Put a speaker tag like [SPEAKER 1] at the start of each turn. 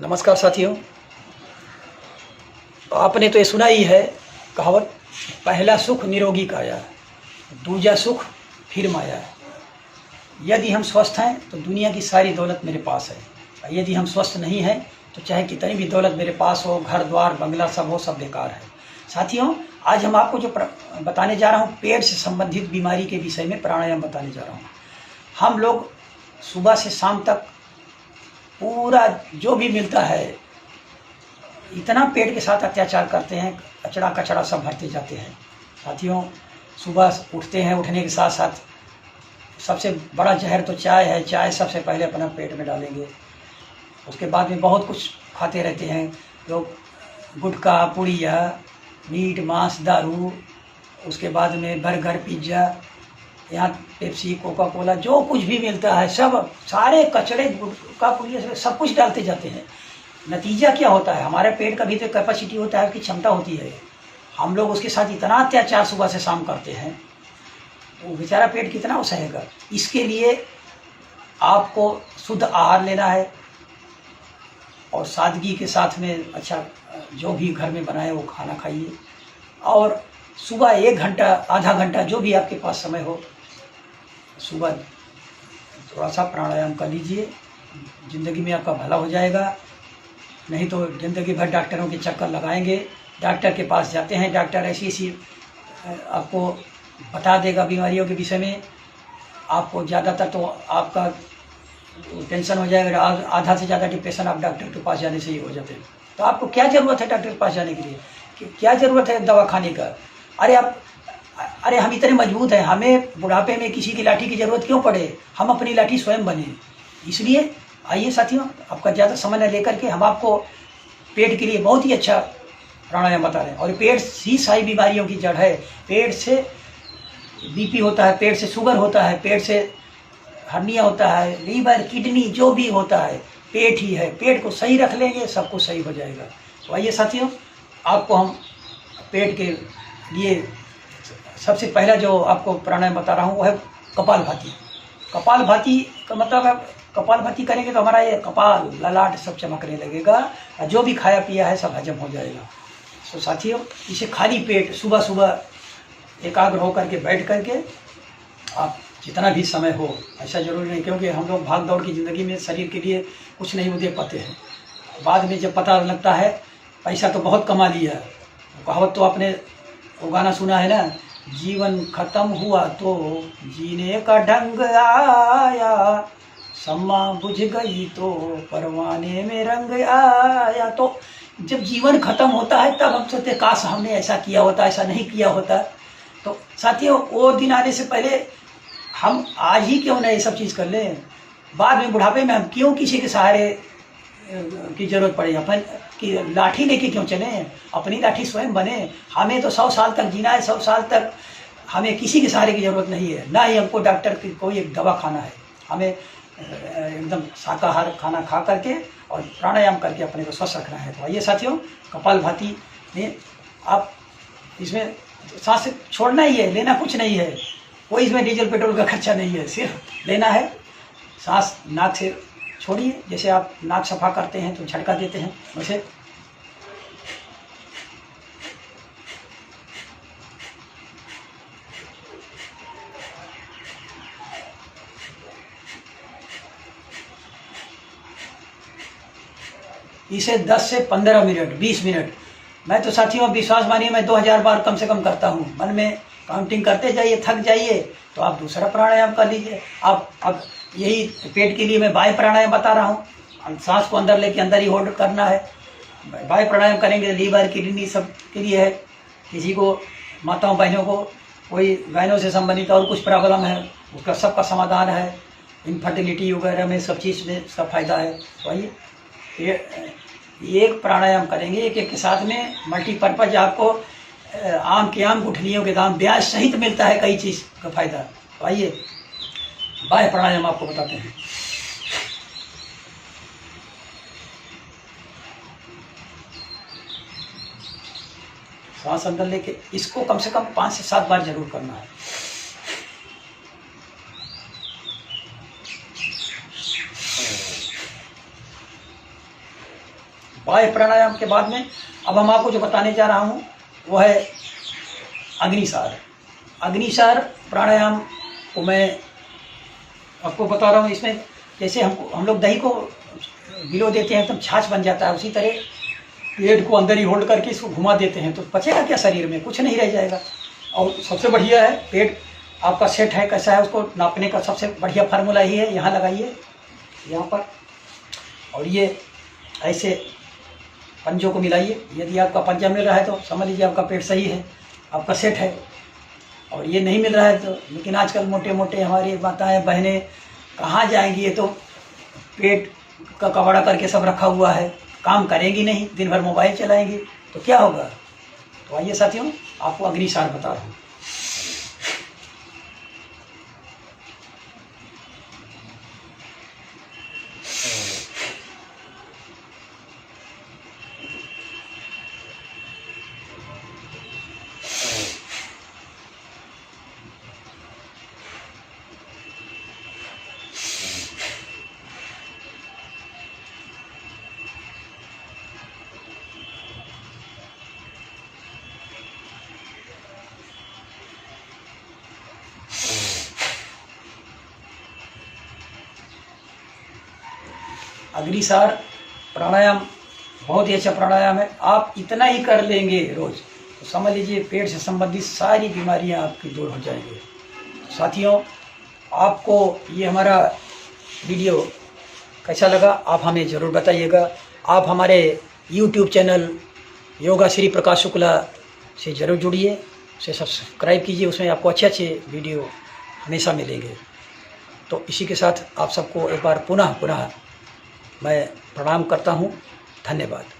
[SPEAKER 1] नमस्कार साथियों। आपने तो ये सुना ही है कहावत, पहला सुख निरोगी काया, दूजा सुख फिर माया। यदि हम स्वस्थ हैं तो दुनिया की सारी दौलत मेरे पास है, यदि हम स्वस्थ नहीं हैं तो चाहे कितनी भी दौलत मेरे पास हो, घर द्वार बंगला सब हो, सब बेकार है। साथियों, आज हम आपको जो बताने जा रहा हूँ, पेट से संबंधित बीमारी के विषय में प्राणायाम बताने जा रहा हूँ। हम लोग सुबह से शाम तक पूरा जो भी मिलता है इतना पेट के साथ अत्याचार करते हैं, कचड़ा कचड़ा सब भरते जाते हैं। साथियों, सुबह उठते हैं, उठने के साथ साथ सबसे बड़ा जहर तो चाय है। चाय सबसे पहले अपना पेट में डालेंगे, उसके बाद में बहुत कुछ खाते रहते हैं लोग, गुटखा, पुड़िया, मीट मांस, दारू, उसके बाद में बर्गर, पिज्ज़ा, यहाँ पेप्सी, कोका कोला, जो कुछ भी मिलता है सब सारे कचड़े, गुटखा, पुड़िया सब कुछ डालते जाते हैं। नतीजा क्या होता है? हमारे पेट का भी तो कैपेसिटी होता है, उसकी क्षमता होती है। हम लोग उसके साथ इतना अत्याचार सुबह से शाम करते हैं, वो बेचारा पेट कितना वो सहेगा। इसके लिए आपको शुद्ध आहार लेना है और सादगी के साथ में अच्छा जो भी घर में बनाए वो खाना खाइए। और सुबह 1 घंटा, आधा घंटा, जो भी आपके पास समय हो, सुबह थोड़ा सा प्राणायाम कर लीजिए। ज़िंदगी में आपका भला हो जाएगा। नहीं तो ज़िंदगी भर डॉक्टरों के चक्कर लगाएंगे। डॉक्टर के पास जाते हैं, डॉक्टर ऐसी ऐसी आपको बता देगा बीमारियों के विषय में। आपको ज़्यादातर तो आपका टेंशन हो जाएगा, आधा से ज़्यादा डिप्रेशन आप डॉक्टर के पास जाने से ही हो जाते हैं। तो आपको क्या ज़रूरत है डॉक्टर के पास जाने के लिए? क्या ज़रूरत है दवा खाने का? अरे हम इतने मजबूत हैं, हमें बुढ़ापे में किसी की लाठी की ज़रूरत क्यों पड़े? हम अपनी लाठी स्वयं बने। इसलिए आइए साथियों, आपका ज़्यादा समय न लेकर के हम आपको पेट के लिए बहुत ही अच्छा प्राणायाम बता रहे हैं। और पेट ही सारी बीमारियों की जड़ है। पेट से बीपी होता है, पेट से शुगर होता है, पेट से हर्निया होता है, लीवर, किडनी, जो भी होता है पेट ही है। पेट को सही रख लेंगे, सब कुछ सही हो जाएगा। तो आइए साथियों, आपको हम पेट के लिए सबसे पहला जो आपको प्राणायाम बता रहा हूँ वो है कपालभाति। कपालभाति का मतलब है, कपालभाति करेंगे तो हमारा ये कपाल, ललाट सब चमकने लगेगा और जो भी खाया पिया है सब हजम हो जाएगा। तो साथियों, इसे खाली पेट सुबह सुबह एकाग्र होकर के बैठ करके आप जितना भी समय हो, ऐसा जरूरी नहीं, क्योंकि हम लोग भाग दौड़ की ज़िंदगी में शरीर के लिए कुछ नहीं दे पाते हैं। बाद में जब पता लगता है पैसा तो बहुत कमा लिया। कहावत तो आपने वो गाना सुना है ना, जीवन खत्म हुआ तो जीने का ढंग आया, सम्मा बुझ गई तो परवाने में रंग आया। तो जब जीवन खत्म होता है तब हम सोचते काश हमने ऐसा किया होता, ऐसा नहीं किया होता। तो साथियों, वो दिन आने से पहले हम आज ही क्यों ना ये सब चीज़ कर लें? बाद में बुढ़ापे में हम क्यों किसी के सहारे की ज़रूरत पड़े? अपन की लाठी लेके क्यों चलें? अपनी लाठी स्वयं बने। हमें तो 100 साल तक जीना है, 100 साल तक हमें किसी के सहारे की ज़रूरत नहीं है, ना ही हमको डॉक्टर की कोई एक दवा खाना है। हमें एकदम शाकाहार खाना खा करके और प्राणायाम करके अपने को स्वस्थ रखना है। तो आइए साथियों, कपालभाति में आप इसमें सांस छोड़ना ही है, लेना कुछ नहीं है, कोई इसमें डीजल पेट्रोल का खर्चा नहीं है, सिर्फ लेना है। सांस नाक से छोड़िए, जैसे आप नाक सफा करते हैं तो झटका देते हैं वैसे। इसे 10 से 15 मिनट, 20 मिनट, मैं तो साथियों विश्वास मानिए मैं 2000 बार कम से कम करता हूँ। मन में काउंटिंग करते जाइए, थक जाइए तो आप दूसरा प्राणायाम कर लीजिए। अब यही पेट के लिए मैं बाह्य प्राणायाम बता रहा हूँ। सांस को अंदर लेके अंदर ही होल्ड करना है। बाह्य प्राणायाम करेंगे लीवर, किडनी सब के लिए है। किसी को, माताओं बहनों को कोई गायनों से संबंधित और कुछ प्रॉब्लम है, उसका सबका समाधान है। इनफर्टिलिटी वगैरह में सब चीज़ में इसका फ़ायदा है। तो आइए एक प्राणायाम करेंगे, एक एक के साथ में मल्टीपर्पज़ आपको आम के आम, गुठलियों के दाम, ब्याज सहित मिलता है कई चीज़ का फ़ायदा। तो आइए बाह्य प्राणायाम आपको बताते हैं। सांस अंदर लेके इसको कम से कम 5 से 7 बार जरूर करना है। बाह्य प्राणायाम के बाद में अब हम आपको जो बताने जा रहा हूँ वो है अग्निसार। अग्निसार प्राणायाम को मैं आपको बता रहा हूँ। इसमें जैसे हम लोग दही को गिलो देते हैं तो छाछ बन जाता है, उसी तरह पेट को अंदर ही होल्ड करके इसको घुमा देते हैं तो बचेगा क्या शरीर में, कुछ नहीं रह जाएगा। और सबसे बढ़िया है, पेट आपका सेट है कैसा है उसको नापने का सबसे बढ़िया फार्मूला ही है। यहाँ लगाइए, यहाँ पर, और ये ऐसे पंजों को मिलाइए। यदि आपका पंजा मिल रहा है तो समझ लीजिए आपका पेट सही है, आपका सेट है। और ये नहीं मिल रहा है तो, लेकिन आजकल मोटे मोटे हमारी माताएं बहनें कहाँ जाएंगी, ये तो पेट का कबाड़ा करके सब रखा हुआ है, काम करेंगी नहीं, दिन भर मोबाइल चलाएंगी तो क्या होगा। तो आइए साथियों, आपको अग्निसार बता रहा हूँ। अग्निसार प्राणायाम बहुत ही अच्छा प्राणायाम है। आप इतना ही कर लेंगे रोज तो समझ लीजिए पेट से संबंधित सारी बीमारियां आपकी दूर हो जाएंगी। साथियों, आपको ये हमारा वीडियो कैसा लगा आप हमें ज़रूर बताइएगा। आप हमारे YouTube चैनल योगा श्री प्रकाश शुक्ला से ज़रूर जुड़िए, उसे सब्सक्राइब कीजिए, उसमें आपको अच्छे अच्छे वीडियो हमेशा मिलेंगे। तो इसी के साथ आप सबको एक बार पुनः मैं प्रणाम करता हूँ। धन्यवाद।